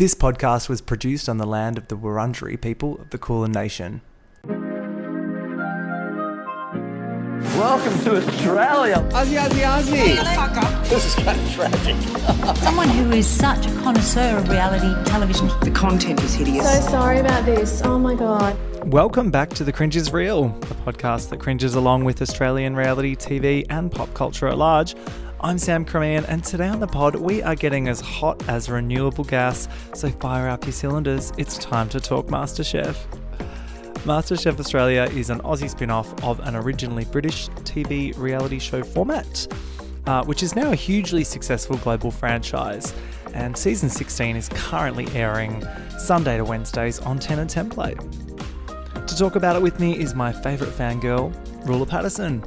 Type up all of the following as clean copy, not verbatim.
This podcast was produced on the land of the Wurundjeri people of the Kulin Nation. Welcome to Australia. Aussie, Aussie, Aussie. This is kind of tragic. Someone who is such a connoisseur of reality television. The content is hideous. So sorry about this. Oh my God. Welcome back to The Cringe is Real, the podcast that cringes along with Australian reality TV and pop culture at large. I'm Sam Cremian, and today on the pod, we are getting as hot as renewable gas, so fire up your cylinders. It's time to talk MasterChef. MasterChef Australia is an Aussie spin-off of an originally British TV reality show format, which is now a hugely successful global franchise. And season 16 is currently airing Sunday to Wednesdays on Ten and Tenplay. To talk about it with me is my favourite fangirl, Rula Paterson.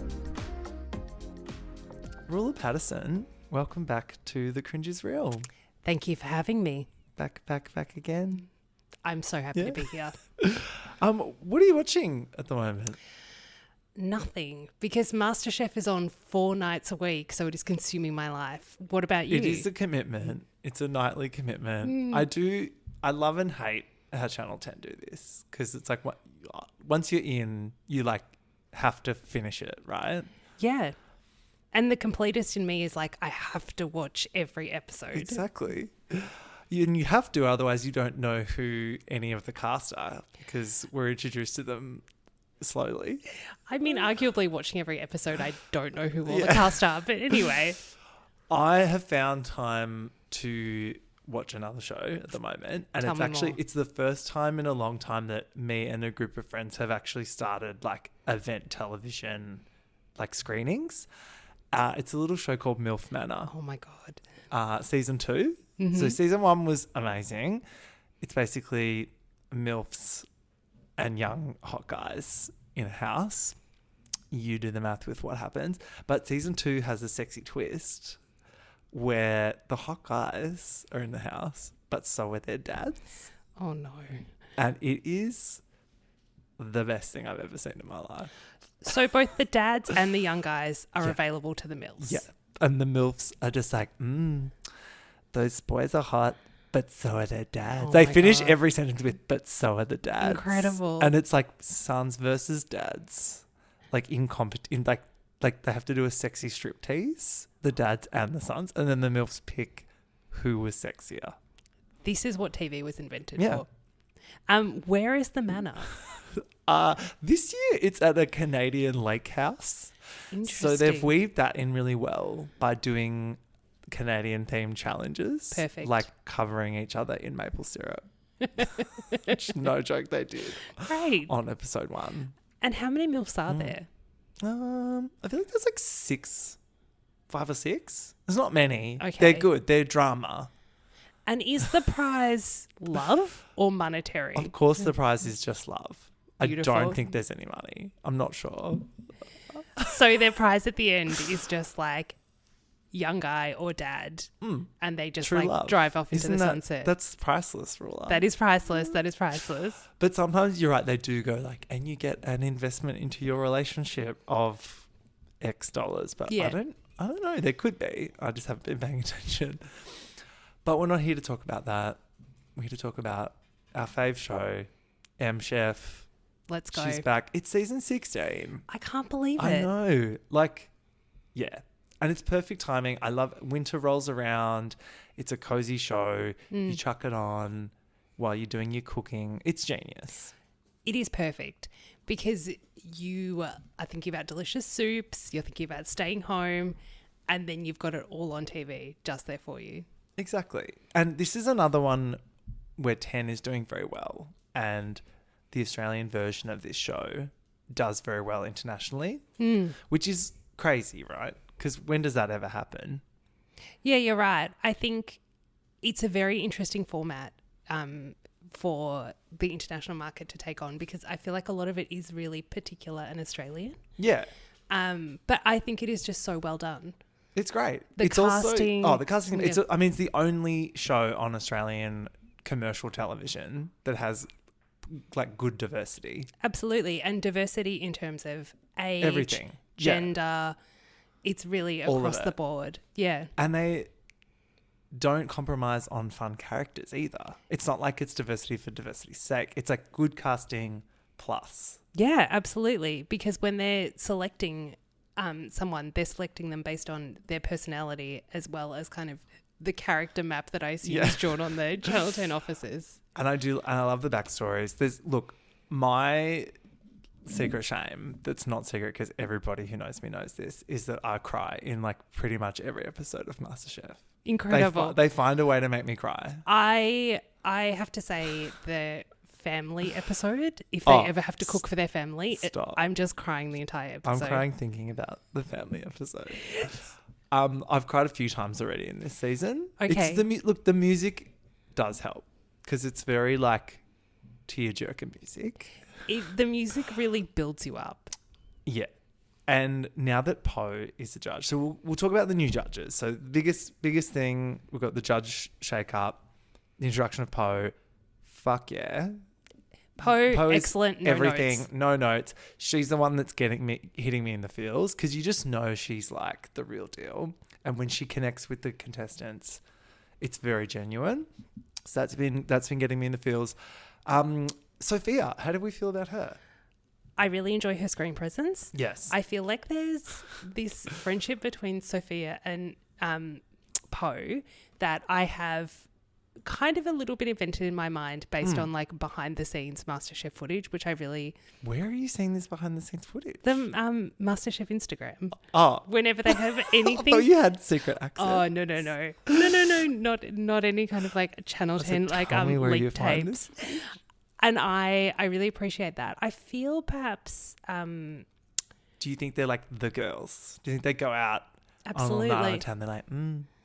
Rula Paterson, welcome back to The Cringe is Real. Thank you for having me. Back again. I'm so happy to be here. What are you watching at the moment? Nothing, because MasterChef is on 4 nights a week, so it is consuming my life. What about you? It is a commitment. It's a nightly commitment. I love and hate how Channel 10 do this, because it's like once you're in, you like have to finish it, right? Yeah. And the completist in me is like, I have to watch every episode. Exactly. And you have to, otherwise you don't know who any of the cast are, because we're introduced to them slowly. I mean, arguably watching every episode, I don't know who all the cast are. But anyway. I have found time to watch another show at the moment. And it's the first time in a long time that me and a group of friends have actually started like event television, like screenings. It's a little show called MILF Manor. Oh my God. Season 2. Mm-hmm. So season 1 was amazing. It's basically MILFs and young hot guys in a house. You do the math with what happens. But season 2 has a sexy twist where the hot guys are in the house, but so are their dads. Oh no. And it is the best thing I've ever seen in my life. So both the dads and the young guys are available to the MILFs. Yeah. And the MILFs are just like, those boys are hot, but so are their dads. Oh they my finish God. every sentence with, but so are the dads. Incredible. And it's like sons versus dads. Like like they have to do a sexy striptease, the dads and the sons, and then the MILFs pick who was sexier. This is what TV was invented Yeah. for. Where is the manor? This year it's at a Canadian lake house. Interesting. So they've weaved that in really well by doing Canadian themed challenges. Perfect. Like covering each other in maple syrup. Which, no joke, they did. Great. On episode 1. And how many MILFs are there? I feel like there's like 5 or 6. There's not many. Okay. They're good. They're drama. And is the prize love or monetary? Of course the prize is just love. Beautiful. I don't think there's any money. I'm not sure. So their prize at the end is just like young guy or dad, and they just True like love. drive off into Isn't the that- sunset. That's priceless, Rula. That is priceless. That is priceless. But sometimes you're right, they do go like, and you get an investment into your relationship of X dollars. But Yeah. I don't know. There could be. I just haven't been paying attention. But we're not here to talk about that. We're here to talk about our fave show, MChef. Let's go. She's back. It's season 16. I can't believe it. I know. Like, yeah. And it's perfect timing. I love winter rolls around. It's a cozy show. You chuck it on while you're doing your cooking. It's genius. It is perfect because you are thinking about delicious soups, you're thinking about staying home, and then you've got it all on TV just there for you. Exactly. And this is another one where 10 is doing very well. And the Australian version of this show does very well internationally, which is crazy, right? Because when does that ever happen? Yeah, you're right. I think it's a very interesting format for the international market to take on, because I feel like a lot of it is really particular and Australian. Yeah. But I think it is just so well done. It's great. The casting. The casting. Yeah. It's the only show on Australian commercial television that has like good diversity. Absolutely. And diversity in terms of age, Everything. gender. It's really All of across it. the board. Yeah. And they don't compromise on fun characters either. It's not like it's diversity for diversity's sake. It's like good casting plus. Yeah, absolutely. Because when they're selecting someone, they're selecting them based on their personality as well as kind of the character map that I assume is drawn on the Channel 10 officers. And I love the backstories. My secret shame that's not secret because everybody who knows me knows this is that I cry in like pretty much every episode of MasterChef. Incredible. They find a way to make me cry. I have to say the family episode, if they ever have to cook for their family, I'm just crying the entire episode. I'm crying thinking about the family episode. I've cried a few times already in this season. Okay. The music does help because it's very like tear-jerker music. The music really builds you up. Yeah. And now that Poe is a judge, so we'll talk about the new judges. So the biggest thing, we've got the judge shake-up, the introduction of Poe. Fuck yeah. Poe excellent, no everything, notes. No notes. She's the one that's hitting me in the feels because you just know she's like the real deal. And when she connects with the contestants, it's very genuine. So that's been getting me in the feels. Sophia, how do we feel about her? I really enjoy her screen presence. Yes. I feel like there's this friendship between Sophia and Poe that I have kind of a little bit invented in my mind based on like behind the scenes MasterChef footage, which I really... Where are you seeing this behind the scenes footage? The MasterChef Instagram. Oh. Whenever they have anything... I thought you had secret access. Oh, no. No, not any kind of like Channel 10 like leak tapes. And I really appreciate that. I feel perhaps... do you think they're like the girls? Do you think they go out absolutely on the town? They're like,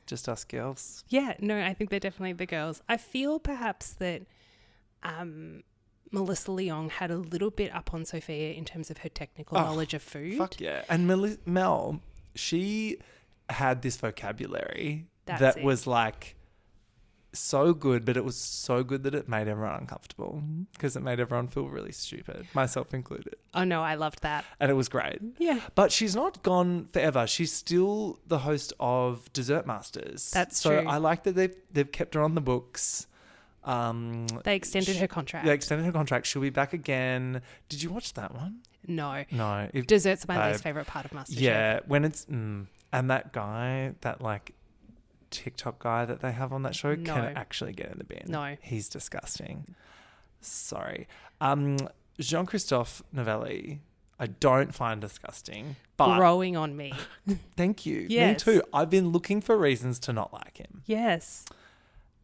just us girls? Yeah, no, I think they're definitely the girls. I feel perhaps that Melissa Leong had a little bit up on Sophia in terms of her technical knowledge of food. Fuck yeah. And Mel, she had this vocabulary that was like so good, but it was so good that it made everyone uncomfortable because it made everyone feel really stupid, myself included. Oh no, I loved that. And it was great. Yeah. But she's not gone forever. She's still the host of Dessert Masters. That's true. true. I like that they've kept her on the books. They extended her contract. They extended her contract. She'll be back again. Did you watch that one? No. No. Dessert's my least favourite part of MasterChef. Yeah. When it's... and that guy, that like TikTok guy that they have on that show can actually get in the bin. No. He's disgusting. Sorry. Jean-Christophe Novelli, I don't find disgusting. But growing on me. Thank you. Yes. Me too. I've been looking for reasons to not like him. Yes.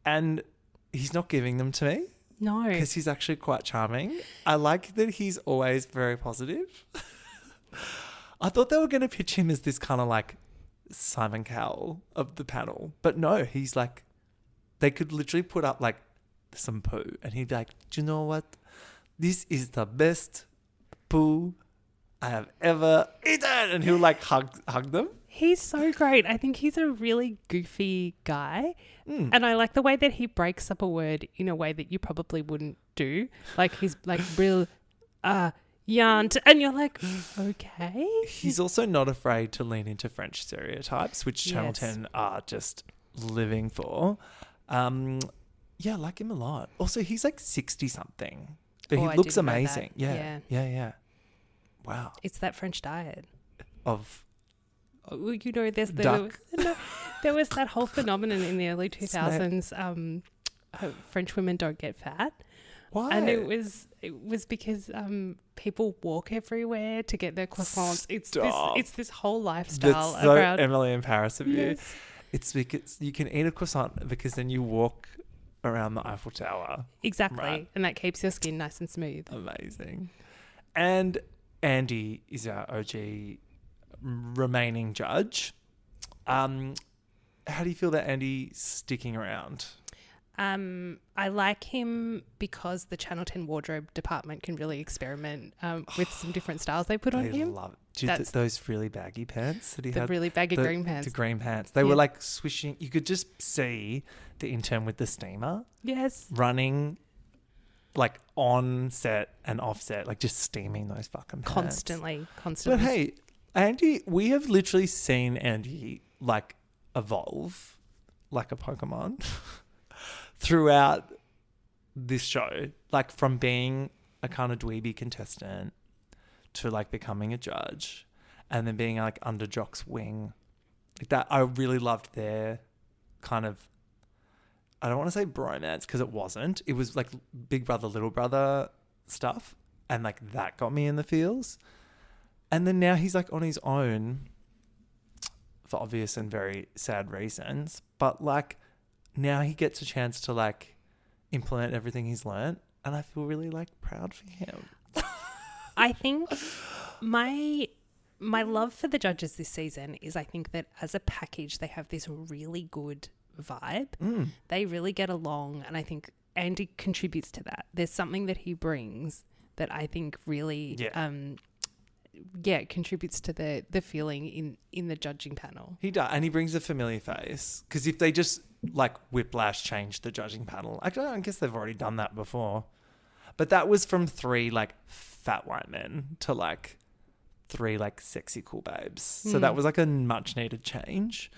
And he's not giving them to me. No. Because he's actually quite charming. I like that he's always very positive. I thought they were going to pitch him as this kind of like Simon Cowell of the panel. But no, he's like, they could literally put up like some poo and he'd be like, do you know what? This is the best poo I have ever eaten. And he'll like hug them. He's so great. I think he's a really goofy guy. And I like the way that he breaks up a word in a way that you probably wouldn't do. Like he's like real yarn. And you're like, okay. He's also not afraid to lean into French stereotypes, which Channel 10 are just living for. Yeah, I like him a lot. Also, he's like 60-something. But he looks amazing. Yeah. Wow. It's that French diet. You know, there was that whole phenomenon in the early 2000s. French women don't get fat. Why? And it was because people walk everywhere to get their croissants. It's this whole lifestyle. That's so around Emily in Paris of you. Yes. It's because you can eat a croissant because then you walk around the Eiffel Tower. Exactly. Right. And that keeps your skin nice and smooth. Amazing. And Andy is our OG remaining judge. How do you feel that Andy's sticking around? I like him because the Channel 10 wardrobe department can really experiment with some different styles they put on him. Love it. Dude, those really baggy pants that he had. The really baggy green pants. The green pants. They were like swishing. You could just see the intern with the steamer. Yes. Running like on set and off set, like just steaming those fucking pants. Constantly. But hey, Andy, we have literally seen Andy like evolve like a Pokemon throughout this show. Like from being a kind of dweeby contestant to like becoming a judge and then being like under Jock's wing. Like that, I really loved their kind of, I don't want to say bromance because it wasn't. It was like big brother, little brother stuff. And like that got me in the feels. And then now he's like on his own for obvious and very sad reasons. But like now he gets a chance to like implement everything he's learned. And I feel really like proud for him. I think my love for the judges this season is I think that as a package, they have this really good vibe. They really get along. And I think Andy contributes to that. There's something that he brings that I think really contributes to the feeling in the judging panel. He does, and he brings a familiar face. Because if they just like whiplash change the judging panel, actually, I guess they've already done that before. But that was from 3 like fat white men to like 3 like sexy cool babes. So that was like a much needed change.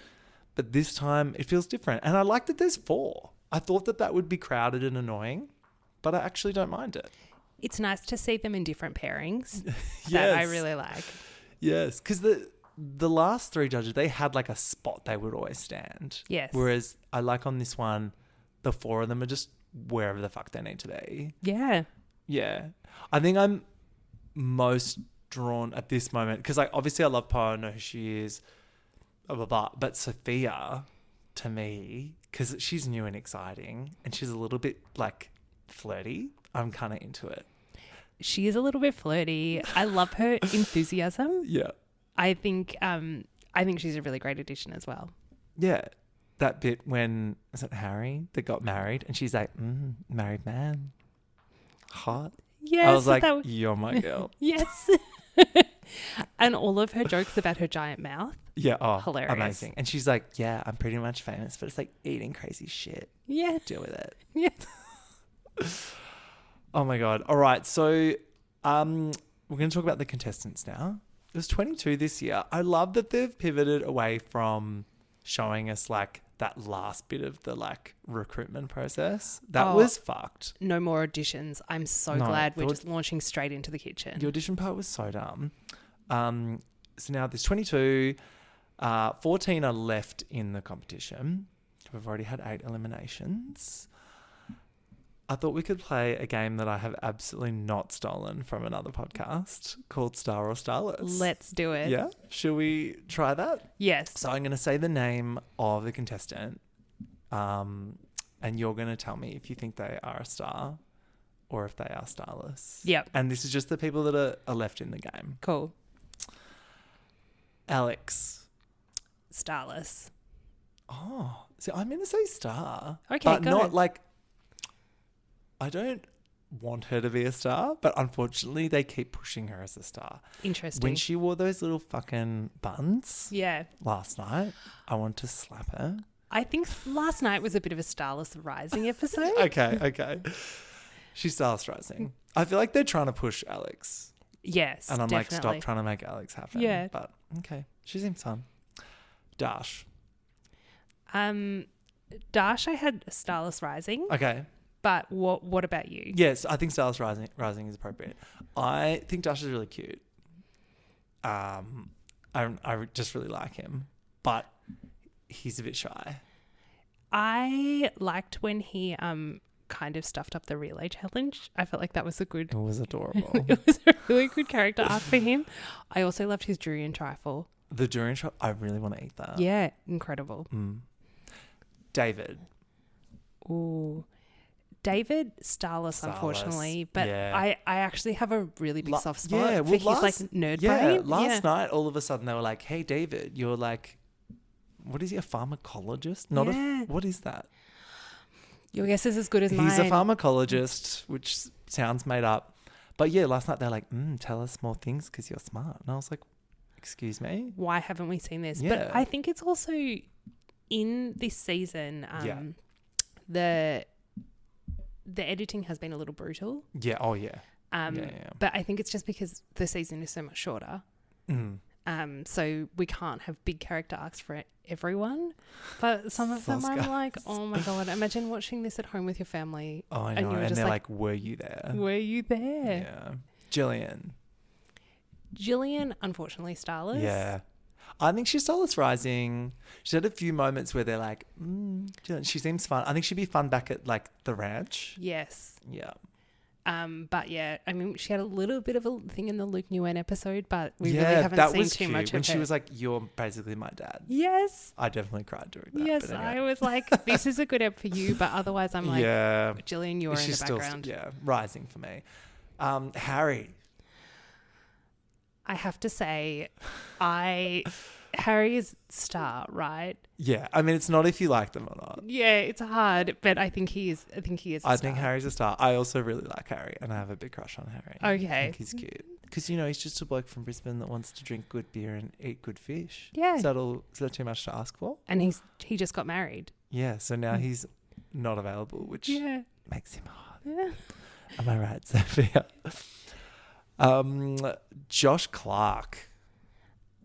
But this time it feels different, and I like that there's 4. I thought that would be crowded and annoying, but I actually don't mind it. It's nice to see them in different pairings that I really like. Yes, because the last 3 judges, they had like a spot they would always stand. Yes. Whereas I like on this one, the 4 of them are just wherever the fuck they need to be. Yeah. Yeah. I think I'm most drawn at this moment because like obviously I love Poe, I know who she is, blah, blah, blah. But Sophia, to me, because she's new and exciting and she's a little bit like flirty, I'm kind of into it. She is a little bit flirty. I love her enthusiasm. Yeah. I think she's a really great addition as well. Yeah. That bit when, was it Harry that got married? And she's like, married man. Hot. Yes. I was like, you're my girl. Yes. And all of her jokes about her giant mouth. Yeah. Oh, hilarious. Amazing. And she's like, yeah, I'm pretty much famous, but it's like eating crazy shit. Yeah. Deal with it. Yeah. Oh my God. All right. So we're going to talk about the contestants now. It was 22 this year. I love that they've pivoted away from showing us like that last bit of the like recruitment process. That was fucked. No more auditions. I'm so glad we're just launching straight into the kitchen. The audition part was so dumb. So now there's 22. 14 are left in the competition. We've already had 8 eliminations. I thought we could play a game that I have absolutely not stolen from another podcast called Star or Starless. Let's do it. Yeah? Shall we try that? Yes. So I'm going to say the name of the contestant, and you're going to tell me if you think they are a star or if they are starless. Yep. And this is just the people that are left in the game. Cool. Alex. Starless. Oh, see, I'm going to say star. Okay, but go. not like... I don't want her to be a star, but unfortunately they keep pushing her as a star. Interesting. When she wore those little fucking buns last night, I want to slap her. I think last night was a bit of a Starless Rising episode. Okay. She's Starless Rising. I feel like they're trying to push Alex. Yes, and I'm definitely. like, stop trying to make Alex happen. Yeah. But okay, she seems fun. Dash. Dash, I had Starless Rising. Okay. But what about you? Yes, I think Starless Rising is appropriate. I think Dash is really cute. I just really like him, but he's a bit shy. I liked when he kind of stuffed up the relay challenge. I felt like that was a good... It was adorable. It was a really good character arc for him. I also loved his durian trifle. The durian trifle, I really want to eat that. Yeah, incredible. David. Ooh. David, Starless, unfortunately, but yeah. I actually have a really big soft spot for his like nerd brain. brain. Last night, all of a sudden, they were like, "Hey, David, you're like, what is he? A pharmacologist? What is that? Your guess is as good as mine." He's a pharmacologist, which sounds made up, but yeah, last night they're like, "Tell us more things because you're smart," and I was like, "Excuse me, why haven't we seen this?" Yeah. But I think it's also in this season. The editing has been a little brutal. Yeah. Oh, yeah. But I think it's just because the season is so much shorter. So we can't have big character arcs for everyone. But some of them I'm like, oh my God, imagine watching this at home with your family. Oh, I know. And they're like, were you there? Were you there? Yeah. Jillian, unfortunately, starless. Yeah. I think she's starless rising. She's had a few moments where they're like, Jillian, she seems fun. I think she'd be fun back at like the ranch. Yes. Yeah. But yeah, I mean, she had a little bit of a thing in the Luke Nguyen episode, but we really that haven't seen was too cute. much when of she her. was like, "You're basically my dad." Yes. I definitely cried during that. Yes, but anyway. I was like, this is a good ep for you, but otherwise I'm like, yeah, Jillian, you're in the she's background. Still, rising for me. Harry. I have to say, Harry is star, right? Yeah, I mean, it's not if you like them or not. Yeah, it's hard, but I think he is. I think I think Harry's a star. I also really like Harry, and I have a big crush on Harry. Okay, I think he's cute because he's just a bloke from Brisbane that wants to drink good beer and eat good fish. Yeah, is that too much to ask for? And he just got married. Yeah, so now he's not available, which makes him hard. Yeah. Am I right, Sophia? Josh Clark.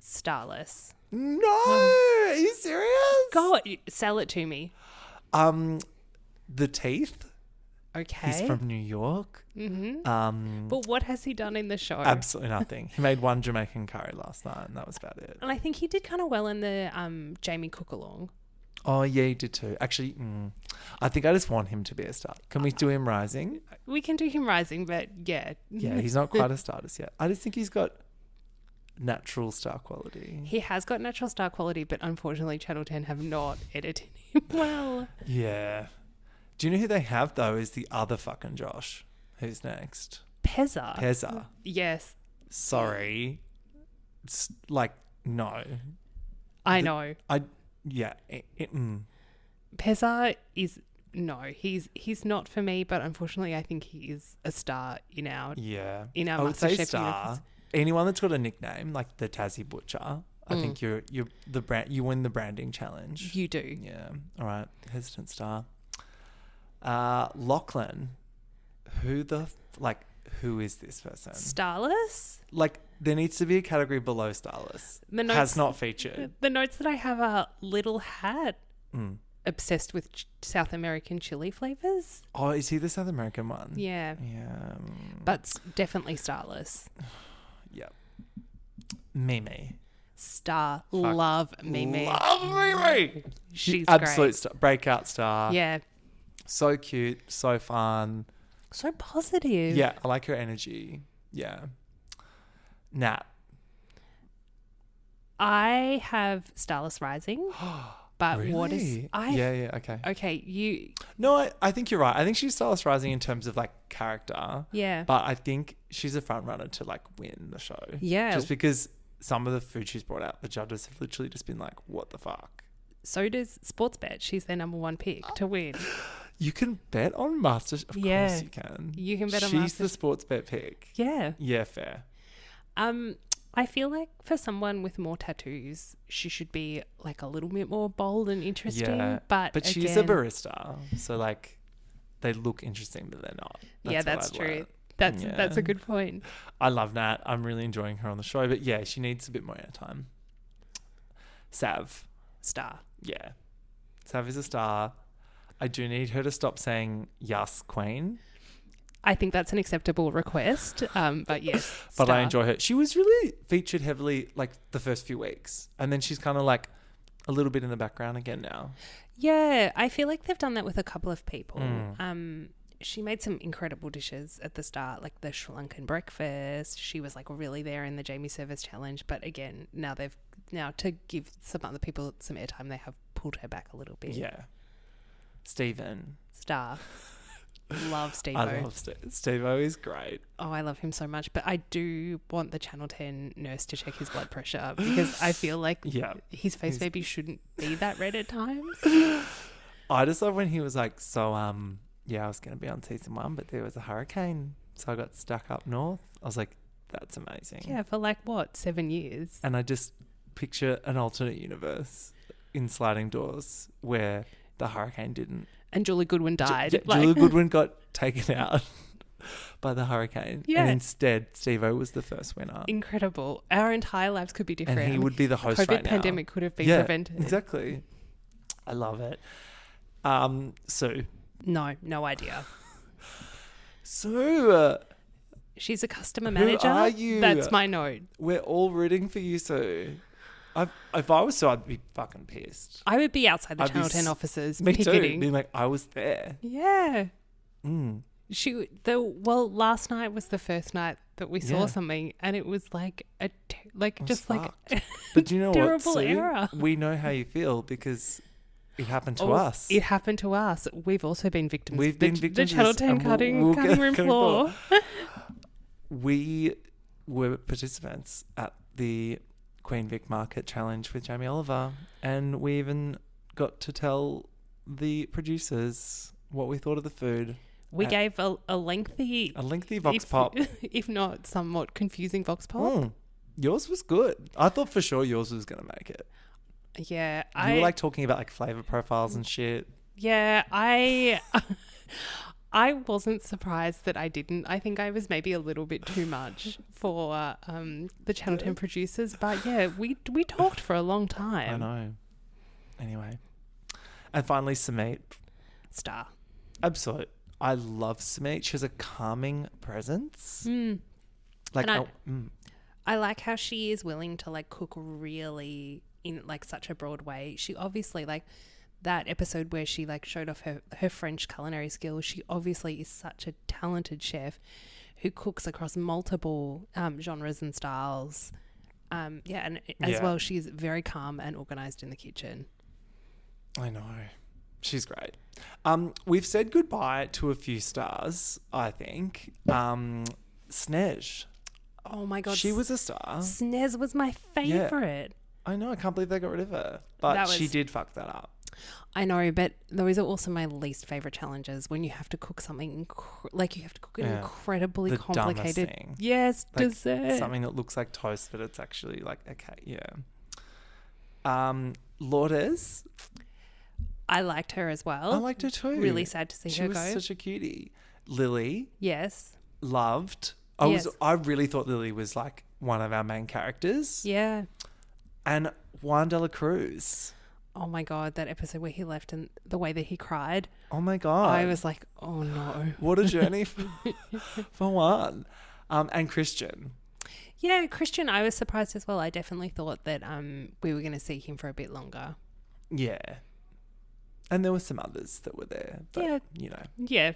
Starless. No, are you serious? God, sell it to me. The Teeth. Okay. He's from New York. Mm-hmm. But what has he done in the show? Absolutely nothing. He made one Jamaican curry last night, and that was about it. And I think he did kind of well in the Jamie Cook along. Oh, yeah, he did too. Actually, I think I just want him to be a star. Can we do him rising? We can do him rising, but yeah. Yeah, he's not quite a star just yet. I just think he's got natural star quality. He has got natural star quality, but unfortunately Channel 10 have not edited him well. Yeah. Do you know who they have, though, is the other fucking Josh? Who's next? Pezza. Yes. Sorry. It's like, no. I know. Pezza is... No, he's not for me, but unfortunately I think he is a star in our MasterChef universe. Anyone that's got a nickname like the Tassie Butcher, I think you're the brand. You win the branding challenge. You do. Yeah. All right. Hesitant star. Lachlan. Who is this person? Starless? Like, there needs to be a category below starless. Has not featured. The notes that I have are Little Hat. Obsessed with South American chili flavors. Oh, is he the South American one? Yeah. Yeah. But definitely starless. Yep. Mimi. Star. Love Mimi. Love Mimi. She's absolute great. Star, breakout star. Yeah. So cute, so fun. So positive. Yeah, I like her energy. Yeah. Nat. I have Starless Rising. But really? what is... Yeah, okay. Okay, No, I think you're right. I think she's Starless Rising in terms of, like, character. Yeah. But I think she's a front runner to, like, win the show. Yeah. Just because some of the food she's brought out, the judges have literally just been like, what the fuck? So does Sportsbet. She's their number one pick to win. You can bet on MasterChef. Of course you can. You can bet on She's the Sportsbet pick. Yeah. Yeah, fair. I feel like for someone with more tattoos, she should be like a little bit more bold and interesting. Yeah, but she's a barista, so like they look interesting, but they're not. That's true. That's a good point. I love Nat. I'm really enjoying her on the show, but yeah, she needs a bit more airtime. Sav, star. Yeah, Sav is a star. I do need her to stop saying "Yes, Queen." I think that's an acceptable request, but yes. But I enjoy her. She was really featured heavily like the first few weeks, and then she's kind of like a little bit in the background again now. Yeah, I feel like they've done that with a couple of people. She made some incredible dishes at the start, like the Sri Lankan breakfast. She was like really there in the Jamie Service challenge, but again, now to give some other people some airtime, they have pulled her back a little bit. Yeah. Stephen. Star. Love Steve-O. I love Steve-O is great. Oh, I love him so much. But I do want the Channel 10 nurse to check his blood pressure because I feel like his face maybe shouldn't be that red at times. I just love when he was like, so, I was going to be on season 1, but there was a hurricane. So I got stuck up north. I was like, that's amazing. Yeah, for like, 7 years? And I just picture an alternate universe in Sliding Doors where the hurricane didn't. And Julie Goodwin died. Julie Goodwin got taken out by the hurricane. Yeah. And instead, Steve-O was the first winner. Incredible. Our entire lives could be different. And he would be the host COVID right now. pandemic could have been prevented. Exactly. I love it. Sue. No idea. Sue, She's a customer who manager. are you? That's my note. We're all rooting for you, Sue. If I was Sue, I'd be fucking pissed. I would be outside the I'd be Channel 10 offices Me too. picketing. Being like, I was there. Yeah. Mm. Last night was the first night that we saw Yeah. something, and it was like It was like fucked. But do you know what, terrible Sue? error. We know how you feel because it happened to Oh, us. It happened to us. We've also been victims. We've been victims The of Channel this, 10 and we'll cutting room cutting floor. We were participants at the Queen Vic Market Challenge with Jamie Oliver, and we even got to tell the producers what we thought of the food. We gave a lengthy Vox Pop. if not somewhat confusing Vox Pop. Mm. Yours was good. I thought for sure yours was going to make it. Yeah, You were like talking about like flavor profiles and shit. I wasn't surprised that I didn't. I think I was maybe a little bit too much for the Channel 10 producers. But yeah, we talked for a long time. I know. Anyway. And finally, Sameet. Star. Absolute. I love Sameet. She has a calming presence. Like, And I like how she is willing to like cook really in like such a broad way. She obviously like that episode where she like showed off her French culinary skills. She obviously is such a talented chef who cooks across multiple genres and styles. And as well, she's very calm and organized in the kitchen. I know. She's great. We've said goodbye to a few stars, I think. Snej. Oh my God. She was a star. Snez was my favorite. I know. I can't believe they got rid of her. But she did fuck that up. I know, but those are also my least favorite challenges when you have to cook something you have to cook an incredibly The complicated dumbest thing. Yes, Like, dessert. Something that looks like toast, but it's actually like, okay, yeah. Lourdes. I liked her as well. I liked her too. Really sad to see she her was go. such a cutie. Lily. Yes. Loved. Yes. I really thought Lily was like one of our main characters. Yeah. And Juan de la Cruz. Oh my God, that episode where he left and the way that he cried. Oh my God. I was like, oh no. What a journey for Juan. And Christian. Yeah, Christian, I was surprised as well. I definitely thought that we were going to see him for a bit longer. Yeah. And there were some others that were there. But, Yeah.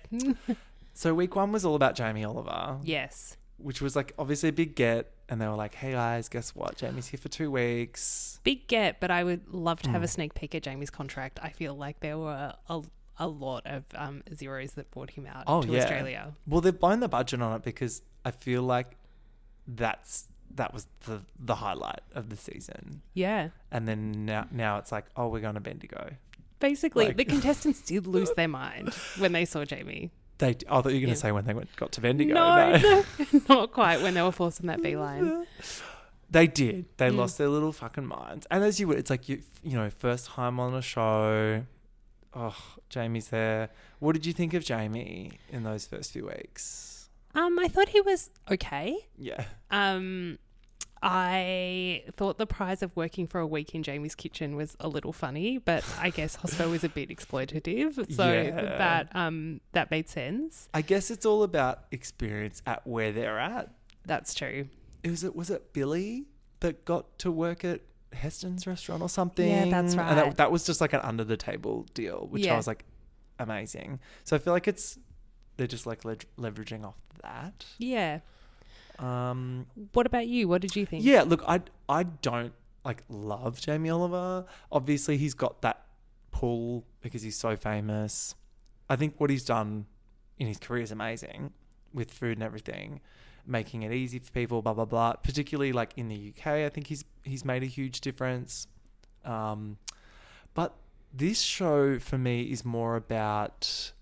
So week 1 was all about Jamie Oliver. Yes. Which was like obviously a big get. And they were like, hey guys, guess what? Jamie's here for 2 weeks. Big get, but I would love to have a sneak peek at Jamie's contract. I feel like there were a lot of zeros that brought him out to Australia. Well, they've blown the budget on it because I feel like that was the highlight of the season. Yeah. And then now it's like, oh, we're going to Bendigo. Basically, the contestants did lose their mind when they saw Jamie. I thought you were going to say when they got to Bendigo. No, not quite. When they were forced on that beeline. They did. They lost their little fucking minds. And as you would, it's like, you know, first time on a show. Oh, Jamie's there. What did you think of Jamie in those first few weeks? I thought he was okay. Yeah. I thought the prize of working for a week in Jamie's kitchen was a little funny, but I guess Hospo was a bit exploitative, so that made sense. I guess it's all about experience at where they're at. That's true. Was it Billy that got to work at Heston's restaurant or something? Yeah, that's right. And that was just like an under the table deal, which I was like, amazing. So I feel like they're just like leveraging off that. Yeah. What about you? What did you think? Yeah, look, I don't like love Jamie Oliver. Obviously, he's got that pull because he's so famous. I think what he's done in his career is amazing with food and everything, making it easy for people, blah blah blah. Particularly like in the UK, I think he's made a huge difference. But this show for me is more about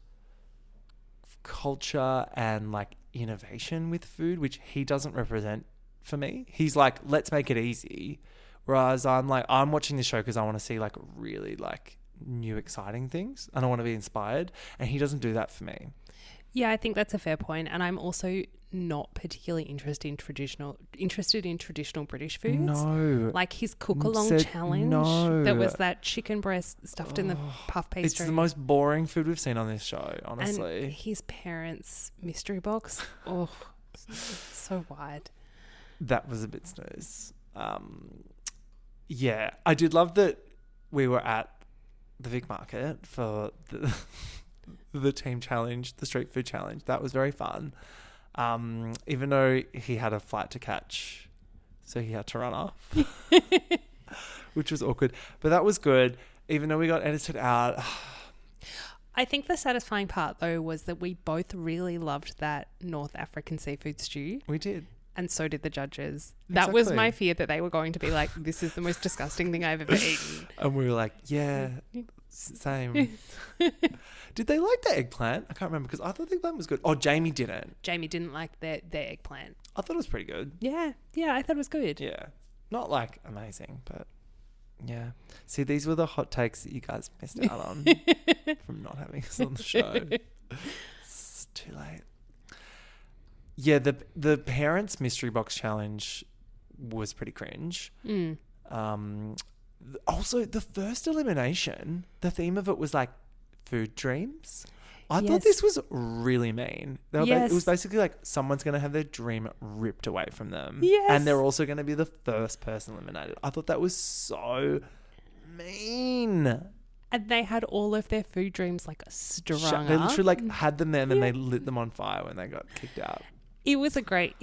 culture and like innovation with food, which he doesn't represent for me. He's like, let's make it easy, whereas I'm watching this show because I want to see like really like new exciting things and I want to be inspired, and he doesn't do that for me. Yeah, I think that's a fair point. And I'm also not particularly interested in traditional British foods. No. Like his cook along Said challenge. no. That was that chicken breast stuffed in the puff pastry. It's the most boring food we've seen on this show, honestly. And his parents' mystery box. Oh, so wide. That was a bit snooze. Yeah, I did love that we were at the Vic Market for the team challenge, the street food challenge. That was very fun. Even though he had a flight to catch, so he had to run off, which was awkward. But that was good, even though we got edited out. I think the satisfying part, though, was that we both really loved that North African seafood stew. We did. And so did the judges. That was my fear, that they were going to be like, this is the most disgusting thing I've ever eaten. And we were like, yeah, same. Did they like the eggplant? I can't remember because I thought the eggplant was good. Oh, Jamie didn't. Jamie didn't like their eggplant. I thought it was pretty good. Yeah, I thought it was good. Yeah. Not like amazing, but yeah. See, these were the hot takes that you guys missed out on from not having us on the show. It's too late. Yeah, the parents' mystery box challenge was pretty cringe. Also, the first elimination, the theme of it was like food dreams. I thought this was really mean. It was basically like someone's going to have their dream ripped away from them. Yes. And they're also going to be the first person eliminated. I thought that was so mean. And they had all of their food dreams like strung They up. literally like had them there and then they lit them on fire when they got kicked out. It was a great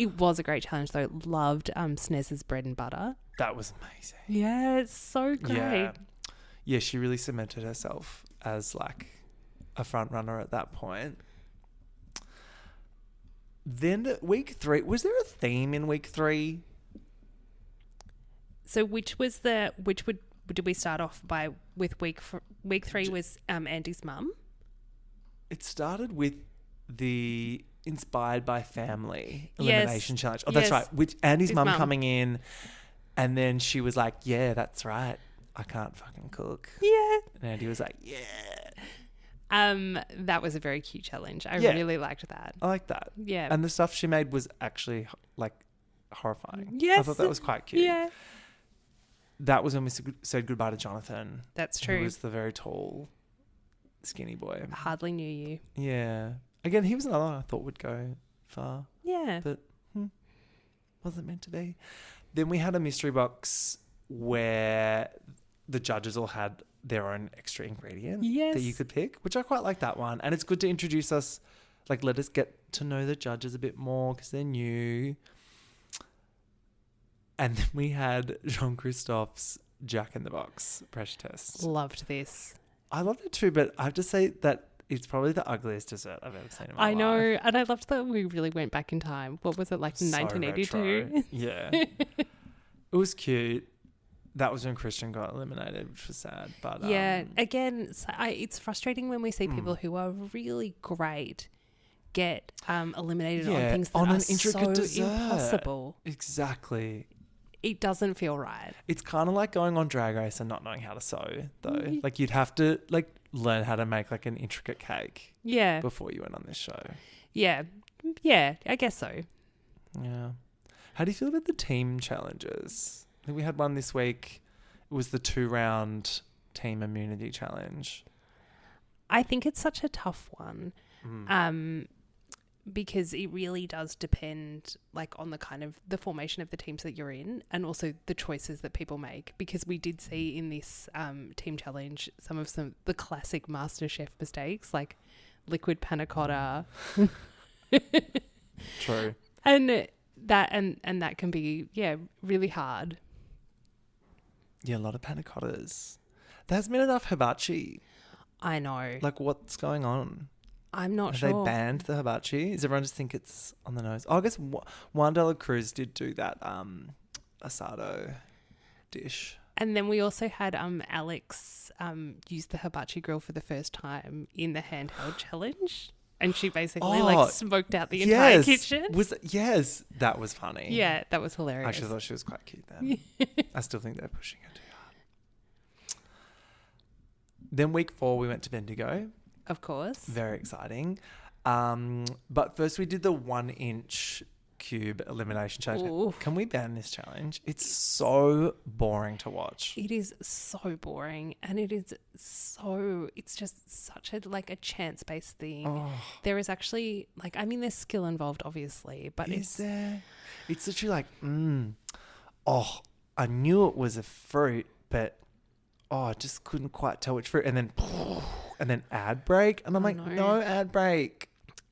challenge though. Loved Snez's bread and butter. That was amazing. Yeah, it's so great. Yeah, she really cemented herself as like a front runner at that point. Then week 3, was there a theme in week 3? So did we start off with week 3 was Andy's mum? It started with the Inspired by Family elimination challenge. Oh, that's right. With Andy's mum coming in, and then she was like, "Yeah, that's right. I can't fucking cook." Yeah. And Andy was like, "Yeah." That was a very cute challenge. I really liked that. I like that. Yeah. And the stuff she made was actually like horrifying. Yes. I thought that was quite cute. Yeah. That was when we said goodbye to Jonathan. That's true. Who was the very tall, skinny boy. Hardly knew you. Yeah. Again, he was another one I thought would go far. Yeah. But wasn't meant to be. Then we had a mystery box where the judges all had their own extra ingredient that you could pick, which I quite like that one. And it's good to introduce us, like let us get to know the judges a bit more because they're new. And then we had Jean-Christophe's Jack in the Box pressure test. Loved this. I loved it too, but I have to say that it's probably the ugliest dessert I've ever seen in my life. I know. And I loved that we really went back in time. What was it, like So 1982? retro. Yeah. It was cute. That was when Christian got eliminated, which was sad. But again, it's frustrating when we see people who are really great get eliminated on things that on are an intricate so dessert. impossible. Exactly. It doesn't feel right. It's kind of like going on Drag Race and not knowing how to sew, though. Like you'd have to like learn how to make like an intricate cake. Yeah. Before you went on this show. Yeah. Yeah, I guess so. Yeah. How do you feel about the team challenges? I think we had one this week. It was the 2-round team immunity challenge. I think it's such a tough one. Because it really does depend like on the kind of the formation of the teams that you're in and also the choices that people make, because we did see in this team challenge some of the classic MasterChef mistakes like liquid panna cotta. True. And that can be really hard. Yeah, a lot of panna cottas. There hasn't been enough hibachi. I know. Like what's going on? I'm not Have sure. they banned the hibachi? Does everyone just think it's on the nose? Oh, I guess Juan de la Cruz did do that asado dish. And then we also had Alex use the hibachi grill for the first time in the handheld challenge. And she basically smoked out the entire kitchen. That was funny. Yeah, that was hilarious. I actually thought she was quite cute then. I still think they're pushing her too hard. Then week 4 we went to Bendigo. Of course. Very exciting. But first we did the 1 inch cube elimination challenge. Ooh. Can we ban this challenge? It's so boring to watch. It is so boring, and it's just such a chance-based thing. Oh. There is actually there's skill involved, obviously, but Is there? It's literally I knew it was a fruit, but I just couldn't quite tell which fruit. And then ad break, and I'm no ad break.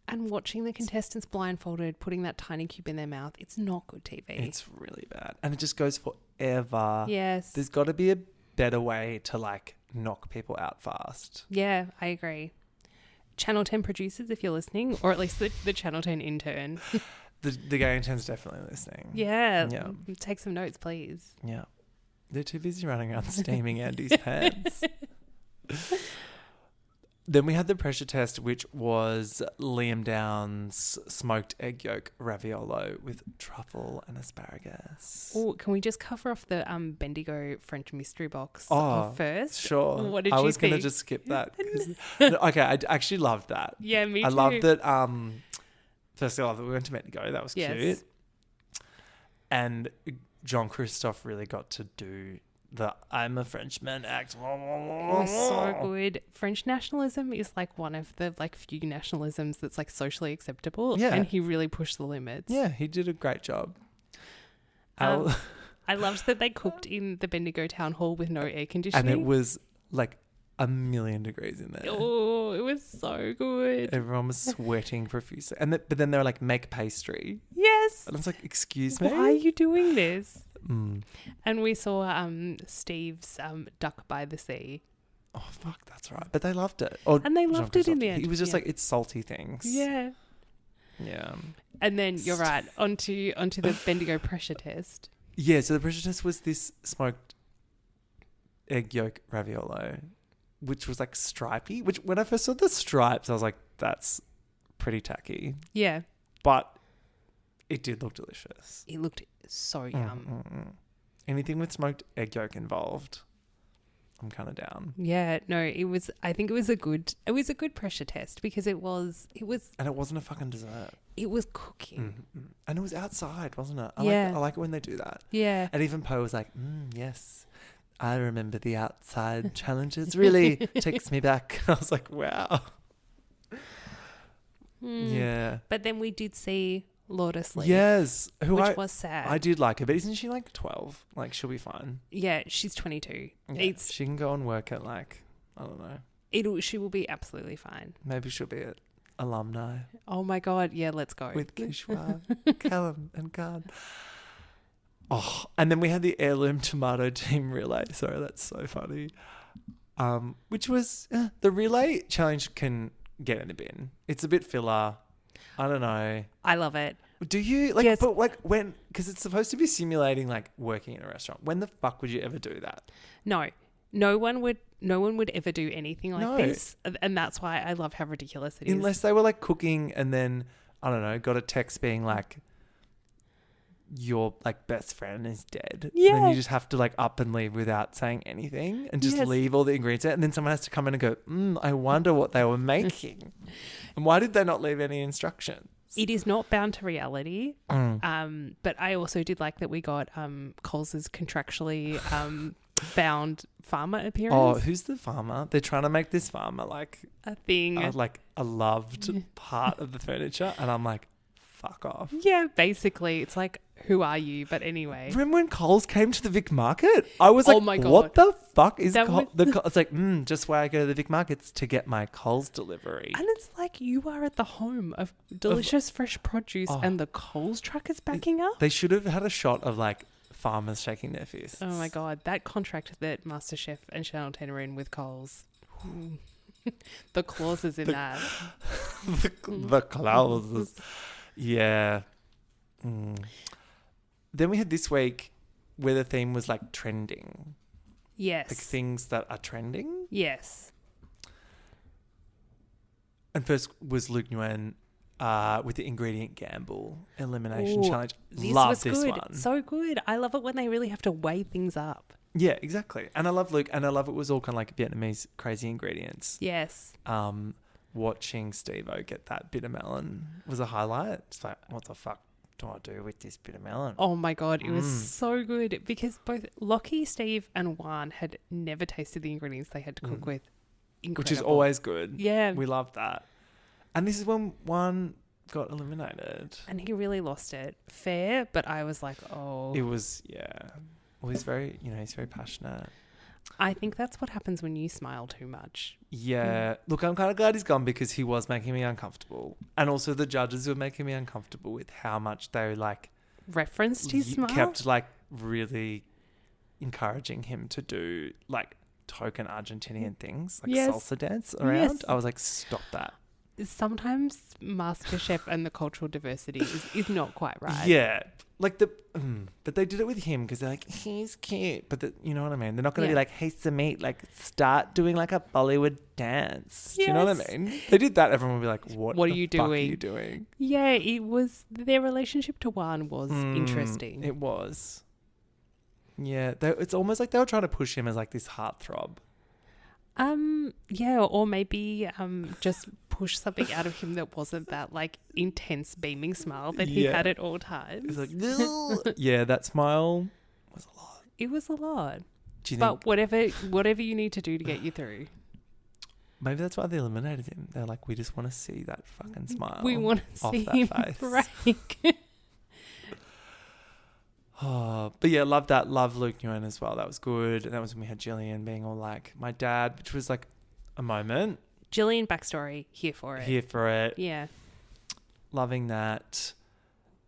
And watching the contestants blindfolded, putting that tiny cube in their mouth, it's not good TV. It's really bad. And it just goes forever. Yes. There's got to be a better way to knock people out fast. Yeah, I agree. Channel 10 producers, if you're listening, or at least the Channel 10 intern. The gay intern's definitely listening. Yeah. Take some notes, please. Yeah. They're too busy running around steaming Andy's pants. Then we had the pressure test, which was Liam Down's smoked egg yolk raviolo with truffle and asparagus. Oh, can we just cover off the Bendigo French mystery box first? Sure. What did I you was going to think? just skip that. Okay, I actually loved that. Yeah, me too. I loved that. Firstly, I love that we went to Bendigo. That was cute. And Jean Christophe really got to do the I'm a Frenchman act. Oh, so good. French nationalism is one of the few nationalisms that's socially acceptable. Yeah. And he really pushed the limits. Yeah, he did a great job. I loved that they cooked in the Bendigo town hall with no air conditioning. And it was 1,000,000 degrees in there. Oh, it was so good. Everyone was sweating profusely. But then they were make pastry. Yes. And I was excuse me? Why are you doing this? Mm. And we saw Steve's duck by the sea. Oh, fuck, that's right. But they loved it. And they loved it in the end. He was just it's salty things. Yeah. Yeah. And then, you're right, onto the Bendigo pressure test. Yeah, so the pressure test was this smoked egg yolk raviolo, which was stripy, which when I first saw the stripes, I was that's pretty tacky. Yeah. But it did look delicious. It looked so yum. Anything with smoked egg yolk involved, I'm kind of down. Yeah, no, I think it was a good pressure test because it was and it wasn't a fucking dessert. It was cooking. And it was outside, wasn't it? I like it when they do that. Yeah. And even Poe was yes, I remember the outside challenges. Really takes me back. I was wow. Yeah. But then we did see Lorda Sleep. Yes. Which was sad. I did like her, but isn't she 12? She'll be fine. Yeah, she's 22. Yeah, she can go and work at I don't know. She will be absolutely fine. Maybe she'll be at alumni. Oh my God. Yeah, let's go. With Kishwa, Callum and Khan. Oh, and then we had the heirloom tomato team relay. Sorry, that's so funny. Which was the relay challenge can get in a bin. It's a bit filler. I don't know. I love it. Do you Yes. But when? Because it's supposed to be simulating working in a restaurant. When the fuck would you ever do that? No one would ever do anything like this, and that's why I love how ridiculous it is. Unless they were cooking and then I don't know, got a text being your best friend is dead. Yeah. And then you just have to up and leave without saying anything and just leave all the ingredients out. And then someone has to come in and go, I wonder what they were making. And why did they not leave any instructions? It is not bound to reality. But I also did like that we got Coles's contractually bound farmer appearance. Oh, who's the farmer? They're trying to make this farmer a thing. A loved part of the furniture. And I'm fuck off. Yeah, basically. It's who are you? But anyway. Remember when Coles came to the Vic Market? I was Oh my God. what the fuck is That was- it's just where I go to the Vic Markets to get my Coles delivery. And it's you are at the home of delicious fresh produce and the Coles truck is backing up. They should have had a shot of farmers shaking their fists. Oh my God. That contract that MasterChef and Channel 10 are in with Coles. The clauses in that. the clauses. Yeah. Then we had this week where the theme was trending. Yes. Things that are trending. Yes. And first was Luke Nguyen with the ingredient gamble elimination challenge. Love this good. one. So good. I love it when they really have to weigh things up. Yeah, exactly. And I love Luke, and I love it was all kind of Vietnamese crazy ingredients. Yes. watching Steve-O get that bitter melon was a highlight. It's like, what the fuck do I do with this bitter melon? Oh my God, it was so good because both Lockie, Steve and Juan had never tasted the ingredients they had to cook with. Incredible. Which is always good. Yeah. We love that. And this is when Juan got eliminated. And he really lost it. Fair, but I was like, oh. It was, yeah. Well, he's very passionate. I think that's what happens when you smile too much. Yeah. Look, I'm kind of glad he's gone because he was making me uncomfortable. And also the judges were making me uncomfortable with how much they referenced his smile? Kept really encouraging him to do token Argentinian things, salsa dance around. Yes. I was like, stop that. Sometimes MasterChef and the cultural diversity is not quite right. Yeah. But they did it with him because they're like, he's cute. But you know what I mean? They're not going to be like, hey, Samit, start doing a Bollywood dance. Do you know what I mean? They did that. Everyone would be like, what are you doing? Fuck are you doing? Yeah, it was, their relationship to Juan was interesting. It was. Yeah. It's almost like they were trying to push him as this heartthrob. Yeah, or maybe just push something out of him that wasn't that intense beaming smile that he had at all times. It was yeah, that smile was a lot. It was a lot. Do you think whatever you need to do to get you through. Maybe that's why they eliminated him. They're like, we just want to see that fucking smile. We want to see him break. Oh, but yeah, love that. Love Luke Nguyen as well. That was good. And that was when we had Gillian being all like, my dad, which was a moment. Gillian backstory, here for it. Here for it. Yeah. Loving that.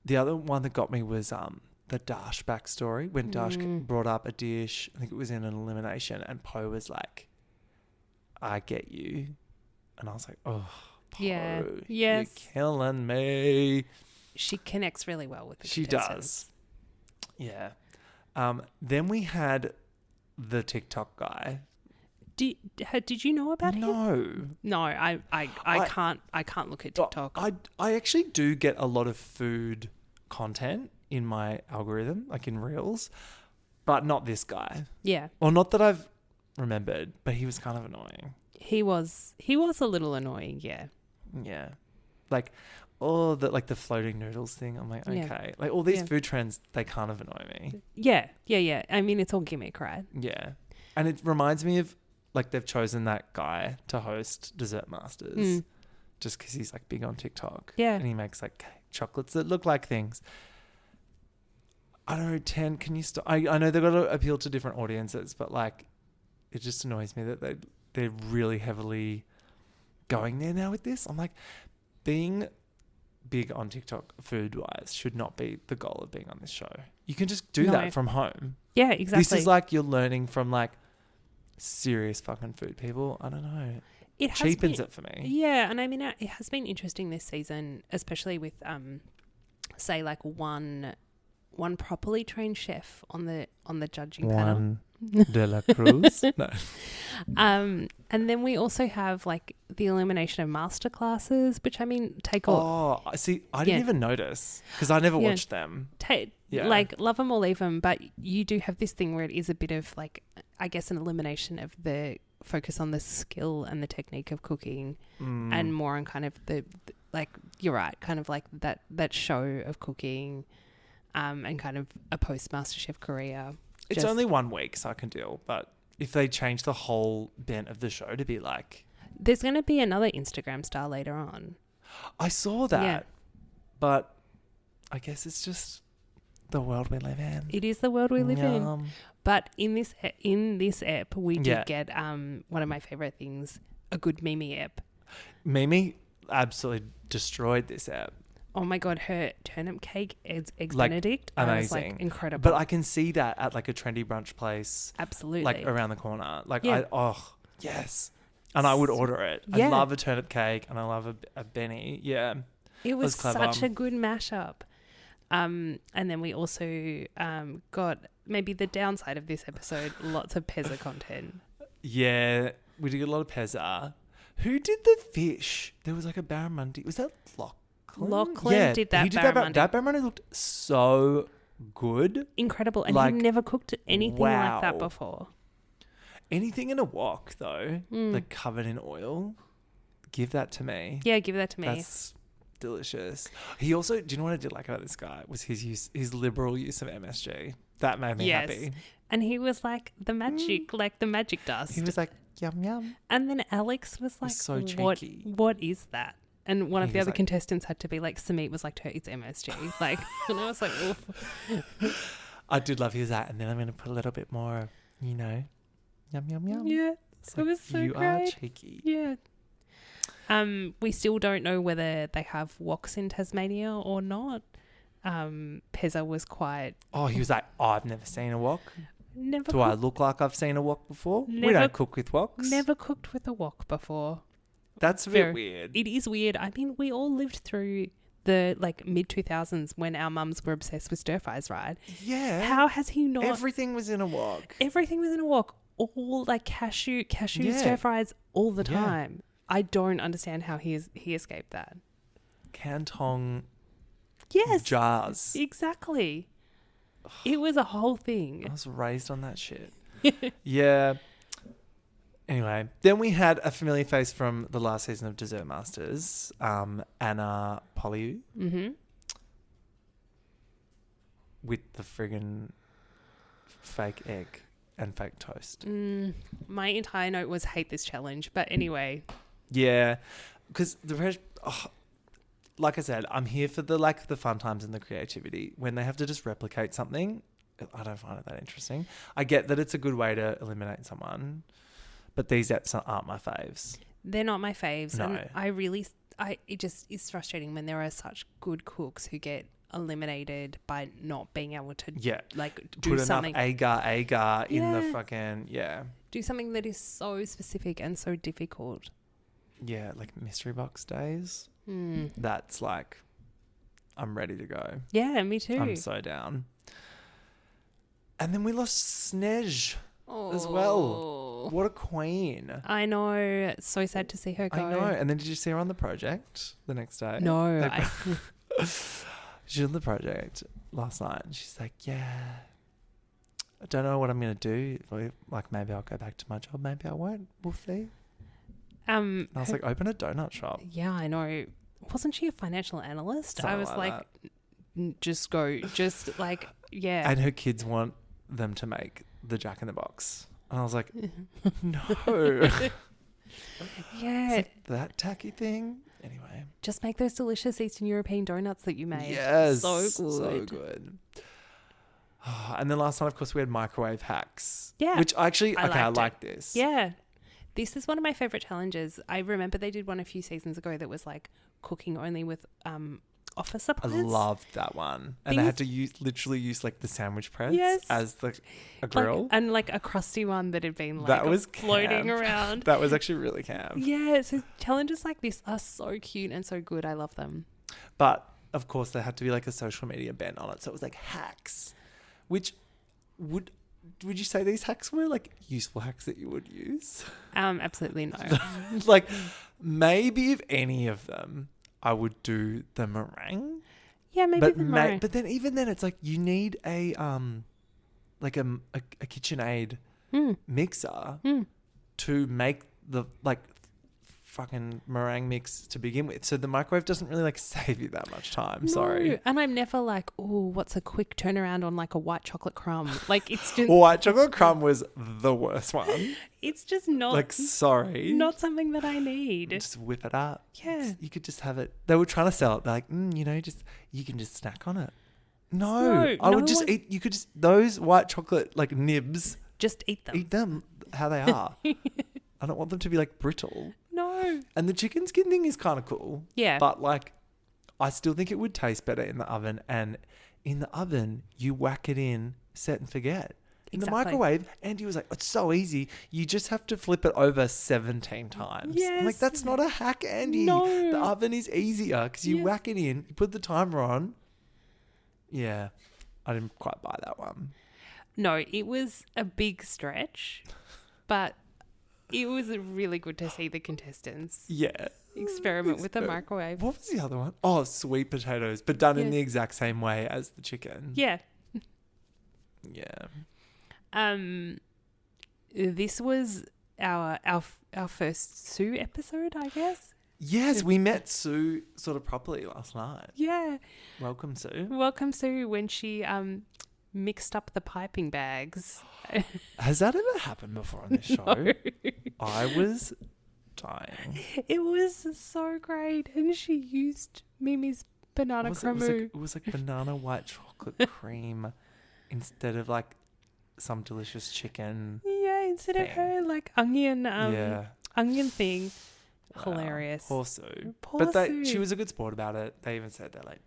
The other one that got me was the Dash backstory. When Dash brought up a dish, I think it was in an elimination, and Poe was like, I get you. And I was like, oh, Poe, yes. you're killing me. She connects really well with the She contestants. does. Yeah. Then we had the TikTok guy. Did you know about him? No, I can't look at TikTok. I actually do get a lot of food content in my algorithm, in Reels, but not this guy. Yeah. Well, not that I've remembered, but he was kind of annoying. He was a little annoying, yeah. Yeah. The floating noodles thing. I'm like, okay. All these food trends, they kind of annoy me. Yeah. I mean, it's all gimmick, right? Yeah. And it reminds me of, they've chosen that guy to host Dessert Masters just because he's, big on TikTok. Yeah. And he makes, chocolates that look like things. I don't know, 10, can you stop? I know they've got to appeal to different audiences, but, it just annoys me that they're really heavily going there now with this. I'm like, being big on TikTok food-wise should not be the goal of being on this show. You can just do that from home. Yeah, exactly. This is you're learning from serious fucking food people. I don't know. It cheapens it for me. Yeah, and I mean it has been interesting this season, especially with say one properly trained chef on the judging panel. De la Cruz. No. And then we also have the elimination of masterclasses, which I mean take all. Oh, see, I didn't even notice because I never watched them. Love them or leave them, but you do have this thing where it is a bit of I guess an elimination of the focus on the skill and the technique of cooking, and more on kind of the you're right, kind of that show of cooking, and kind of a post MasterChef career. It's only 1 week, so I can deal. But if they change the whole bent of the show to be there's going to be another Instagram star later on. I saw that, but I guess it's just the world we live in. It is the world we live in. But in this app, we did get one of my favorite things, a good Mimi app. Mimi absolutely destroyed this app. Oh my God, her turnip cake, eggs Benedict, amazing. I was incredible. But I can see that at a trendy brunch place. Absolutely. Around the corner. Yes. And I would order it. I love a turnip cake and I love a Benny. Yeah. It was such a good mashup. And then we also got maybe the downside of this episode, lots of Pezza content. Yeah, we did get a lot of Pezza. Who did the fish? There was a barramundi. Was that Lachlan did that barramundi. That barramundi looked so good. Incredible. And he never cooked anything like that before. Anything in a wok, though, covered in oil, give that to me. Yeah, give that to me. That's delicious. He also, do you know what I did like about this guy? Was his liberal use of MSG. That made me happy. And he was like the magic, like the magic dust. He was like, yum, yum. And then Alex was like, so what cheeky. is that? And one of He the was other like- contestants had to be like, Samit was like to her, it's MSG. Like, and I was like, oof. I did love he was that. And then I'm going to put a little bit more, yum, yum, yum. Yeah, It's it like, was so you great. are cheeky. Yeah. We still don't know whether they have woks in Tasmania or not. Pezza was quite... Oh, he was like, I've never seen a wok. Never Do I look like I've seen a wok before? We Never- don't cook with woks. Never cooked with a wok before. That's a bit weird. It is weird. I mean, we all lived through the like mid 2000s when our mums were obsessed with stir fries, right? Yeah. How has he not? Everything was in a wok. Everything was in a wok. All like cashew Yeah. stir fries all the Yeah. time. I don't understand how he escaped that. Canton Yes, jars. exactly. It was a whole thing. I was raised on that shit. Yeah. Anyway, then we had a familiar face from the last season of Dessert Masters, Anna Poliou, Mm-hmm. with the friggin' fake egg and fake toast. My entire note was hate this challenge, but anyway, Yeah, because like I said, I'm here for the fun times and the creativity. When they have to just replicate something, I don't find it that interesting. I get that it's a good way to eliminate someone, but these eps aren't my faves. they're not my faves. No. And it just is frustrating when there are such good cooks who get eliminated by not being able to Yeah, do put something. enough agar in the Yeah. fucking Do something that is so specific and so difficult. like mystery box days. That's like, I'm ready to go. Yeah, me too. I'm so down. And then we lost Snej as well. What a queen. I know. It's so sad to see her go. I know. And then did you see her on the project the next day? No. She was on the project last night and she's like, yeah, I don't know what I'm going to do. Like, maybe I'll go back to my job. Maybe I won't. We'll see. And I was like, open a donut shop. yeah, I know. Wasn't she a financial analyst? Something I was like just go. Just like, yeah. And her kids want them to make the Jack in the Box. And I was like, no. Yeah. It's like that tacky thing. Anyway. Just make those delicious Eastern European donuts that you made. Yes. So good. So good. And then last night, of course, we had microwave hacks. Yeah. Which actually, I liked it. like this. Yeah. This is one of my favorite challenges. I remember they did one a few seasons ago that was like cooking only with office I supplies. loved that one. And they had to literally use like the sandwich press Yes. as a grill. And like a crusty one that had been like That was floating camp. around. That was actually really camp. Yeah, so challenges like this are so cute and so good. I love them. But of course, there had to be like a social media bent on it. So it was like hacks, which would you say these hacks were like useful hacks that you would use? Absolutely no. Like maybe if any of them, I would do the meringue. Yeah, maybe But the meringue. but then even then, it's like you need a like a KitchenAid mixer to make the like fucking meringue mix to begin with. So the microwave doesn't really like save you that much time. Sorry. No. And I'm never like, oh, what's a quick turnaround on like a white chocolate crumb? Like it's just White chocolate crumb was the worst one. it's just not Like sorry. not something that I need. Just whip it up. Yeah. You could just have it. They were trying to sell it. They're like, you can just snack on it. No, I no would just one- eat. You could just those white chocolate like nibs. Just eat them. Eat them how they are. I don't want them to be like brittle. No. And the chicken skin thing is kind of cool. Yeah. But like, I still think it would taste better in the oven. And in the oven, you whack it in, set and forget. In the Exactly. microwave, Andy was like, it's so easy. You just have to flip it over 17 times. I'm like, Yes. that's not a hack, Andy. No. The oven is easier because you Yes. whack it in, you put the timer on. Yeah. I didn't quite buy that one. No, it was a big stretch, but it was really good to see the contestants Yeah. experiment with the microwave. What was the other one? Oh, sweet potatoes, but done in Yeah. the exact same way as the chicken. Yeah. Yeah. This was our first Sue episode, I guess. Yes, we met Sue sort of properly last night. Yeah. Welcome, Sue. Welcome, Sue, when she mixed up the piping bags. Has that ever happened before on this show? No. I was dying. It was so great. And she used Mimi's banana cremu. It was like banana white chocolate cream instead of like some delicious chicken. Yeah, instead of thing. her like onion thing. Wow. Hilarious. Poor Sue. Poor But Sue. she was a good sport about it. They even said they're like,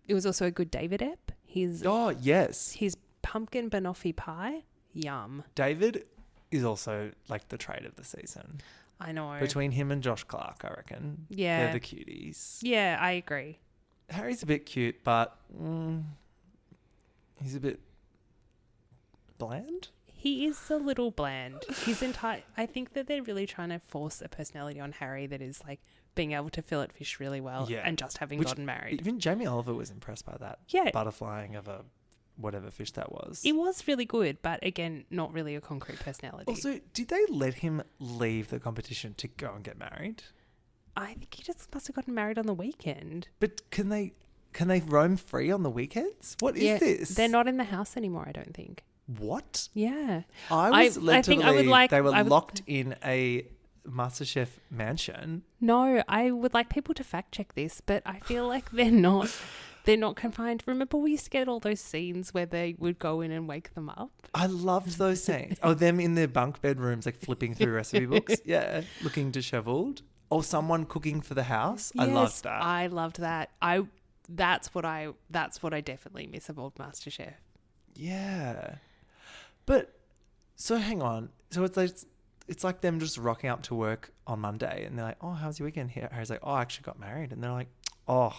It was also a good David ep. His oh, yes. pumpkin banoffee pie. Yum. David is also like the trade of the season. I know. Between him and Josh Clark, I reckon. Yeah. They're the cuties. Yeah, I agree. Harry's a bit cute, but he's a bit bland. He is a little bland. I think that they're really trying to force a personality on Harry that is like being able to fillet fish really well and just having gotten married. Even Jamie Oliver was impressed by that. Yeah. Butterflying of a whatever fish that was. It was really good, but again, not really a concrete personality. Also, did they let him leave the competition to go and get married? I think he just must have gotten married on the weekend. But can they roam free on the weekends? What is this? They're not in the house anymore, I don't think. What? Yeah. I was led to think believe they were I would- locked in a MasterChef mansion. No, I would like people to fact check this, but I feel like they're not confined. Remember we used to get all those scenes where they would go in and wake them up? I loved those scenes. Oh, them in their bunk bedrooms, like flipping through recipe books. Yeah, looking disheveled. Or someone cooking for the house. I loved that. I loved that. That's what I definitely miss of old MasterChef. Yeah. But, so hang on. So it's like them just rocking up to work on Monday and they're like, oh, how's your weekend here? Harry's like, oh, I actually got married. And they're like, oh,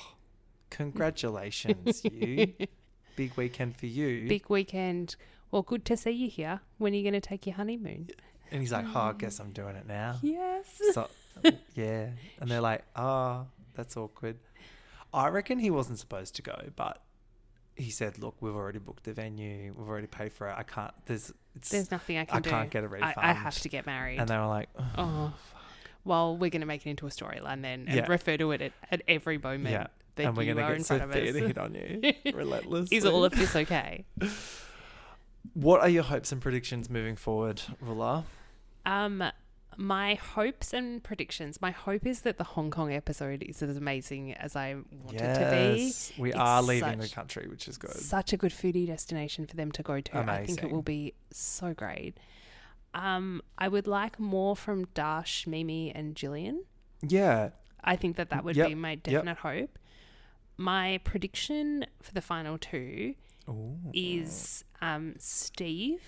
congratulations, you. Big weekend for you. Big weekend. Well, good to see you here. When are you going to take your honeymoon? And he's like, oh, I guess I'm doing it now. Yes. So, yeah. And they're like, oh, that's awkward. I reckon he wasn't supposed to go, but he said, look, we've already booked the venue. We've already paid for it. I can't, there's nothing I can do. I can't get a refund. I have to get married. And they were like, oh. Well, we're going to make it into a storyline then and refer to it at every moment. yeah. That And we're you going are to in get front of Sophia us. to hit on you relentlessly. Is all of this okay? What are your hopes and predictions moving forward, Rula? My hopes and predictions. My hope is that the Hong Kong episode is as amazing as I want it to be. We It's are leaving the country, which is good. Such a good foodie destination for them to go to. I think it Amazing. will be so great. I would like more from Dash, Mimi, and Gillian. Yeah. I think that would be my definite hope. My prediction for the final two is Steve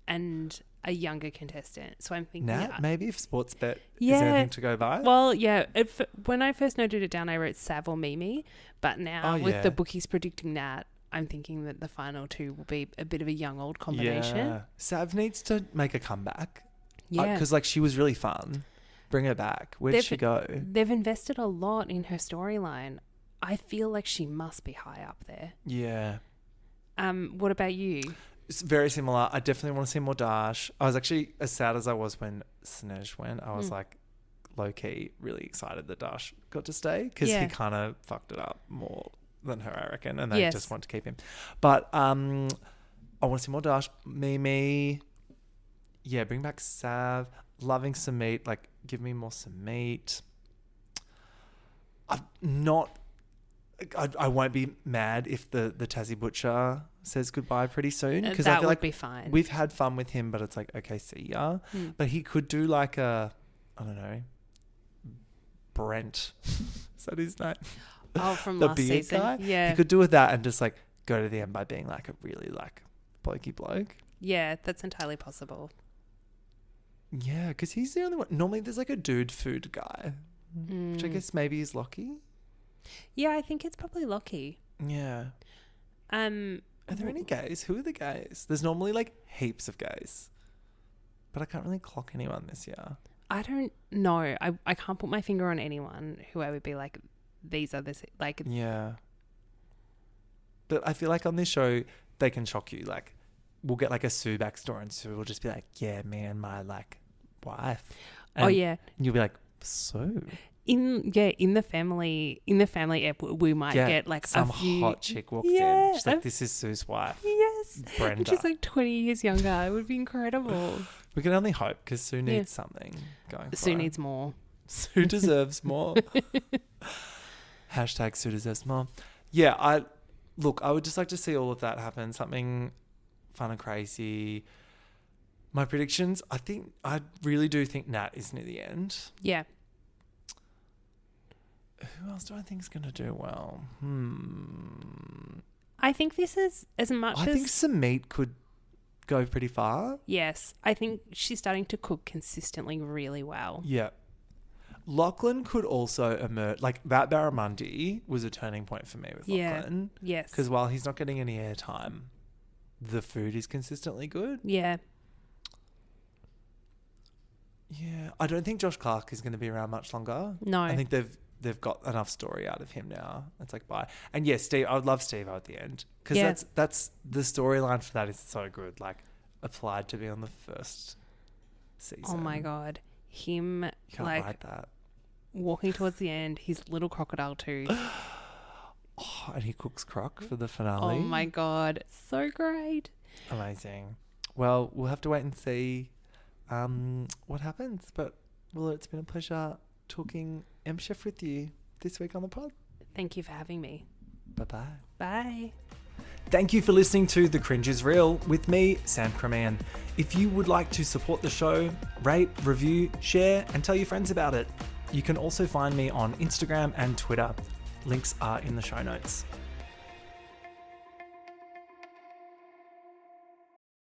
and a younger contestant. So I'm thinking Nat, maybe if Sportsbet Yeah. is anything to go by. Well, yeah. When I first noted it down, I wrote Sav or Mimi. But now with the bookies predicting Nat, I'm thinking that the final two will be a bit of a young old combination. Yeah. Sav needs to make a comeback. Yeah. Because she was really fun. Bring her back. Where'd she go? They've invested a lot in her storyline. I feel like she must be high up there. Yeah. What about you? It's very similar. I definitely want to see more Dash. I was actually, as sad as I was when Snesh went, I was like low-key really excited that Dash got to stay because he kind of fucked it up more than her, I reckon, and they just want to keep him. But I want to see more Dash. Mimi. Yeah, bring back Sav. Loving some meat. Give me more some meat. I won't be mad if the Tassie Butcher says goodbye pretty soon. Because I feel like be fine. We've had fun with him, but it's like, okay, see ya. But he could do I don't know, Brent. Is that his name? Oh, from the last beard season. guy? Yeah. He could do with that and just go to the end by being a really blokey bloke. Yeah, that's entirely possible. Yeah, because he's the only one. Normally there's a dude food guy, which I guess maybe is Lockie. Yeah, I think it's probably Lockie. Yeah. Are there any gays? Who are the gays? There's normally heaps of gays, but I can't really clock anyone this year. I don't know. I can't put my finger on anyone who I would be these are the Yeah. But I feel on this show they can shock you. We'll get a Sue backstory, and Sue will just be yeah, me and my wife. And oh yeah. you'll be So In the family app, we might get like some a few hot chick walks in. She's like, "This is Sue's wife." Yes, Brenda. And she's like 20 years younger. It would be incredible. We can only hope because Sue needs something going. For Sue her. needs more. Sue deserves more. Hashtag Sue deserves more. Yeah, I would just like to see all of that happen. Something fun and crazy. My predictions, I really do think Nat is near the end. Yeah. Who else do I think is going to do well? I think this is as much I think Samit could go pretty far. Yes. I think she's starting to cook consistently really well. Yeah. Lachlan could also emerge. Like, that Barramundi was a turning point for me with Lachlan. Yes. Because while he's not getting any airtime, the food is consistently good. Yeah. Yeah. I don't think Josh Clark is going to be around much longer. No. I think they've got enough story out of him now. It's like, bye. And yes, Steve, I would love Steve at the end. Because that's the storyline for that is so good. Like, applied to be on the first season. Oh my God. Him, Can't write that. Walking towards the end, his little crocodile tooth. Oh, and he cooks croc for the finale. Oh my God. So great. Amazing. Well, we'll have to wait and see what happens. But, well, it's been a pleasure talking MChef with you this week on the pod. Thank you for having me. Bye-bye. Bye. Thank you for listening to The Cringe is Real with me, Sam Cremant. If you would like to support the show, rate, review, share, and tell your friends about it. You can also find me on Instagram and Twitter. Links are in the show notes.